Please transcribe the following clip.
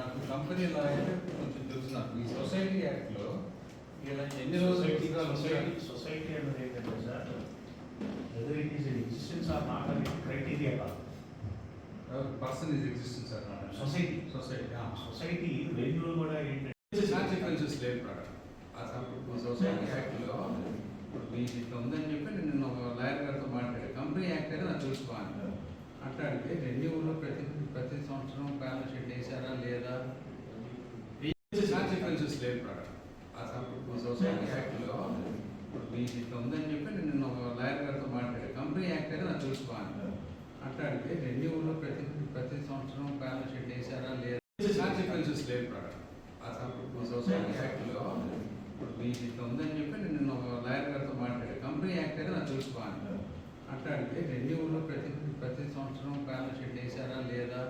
నాకు company law అయితే కొంచెం తెలుసు. నాకు ఈ సొసైటీ యాక్ట్లో ఇలా ఎన్ని రోజులు సొసైటీ అనేది ఏంటంటే sir, whether it is existence or not అనే క్రైటీరియా కాదు. Person is existence sir society society వెన్యూలు కూడా ఏంటంటే కాన్సిక్వెన్సెస్ లేదు మేడం. అసలు సొసైటీ యాక్ట్లో మీకు ఇట్లా ఉందని చెప్పి నేను ఒక లాయర్ గారితో మాట్లాడాను. కంపెనీ యాక్ట్ అయితే నాకు తెలుసుకోవాలి. అట్లాంటి రెన్యూలో ప్రతి సంవత్సరం బ్యాలెన్స్ షీట్ వేసారా లేదా కాన్సిక్వెన్సెస్ లేదు మేడం. అసలు సొసైటీ యాక్ట్లో మీకు ఇట్లా ఉందని చెప్పి నేను ఒక లాయర్ గారితో మాట్లాడాను. కంపెనీ యాక్ట్ అయితే నాకు తెలుసుకోవాలి. అట్లాంటి రెన్యూలో ప్రతి సంవత్సరం బ్యాలెన్స్ షీట్ వేసారా లేదా కాన్సిక్వెన్సెస్ లేదు మేడం. అసలు సొసైటీ యాక్ట్లో మీకు ఇట్లా ఉందని చెప్పి నేను ఒక లాయర్ గారితో మాట్లాడాను. కంపెనీ యాక్ట్ అయితే నాకు తెలుసుకోవాలి. అట్లాంటి రెన్యూలో ప్రతి సంవత్సరం బ్యాలెన్స్ షీట్ వేసారా లేదా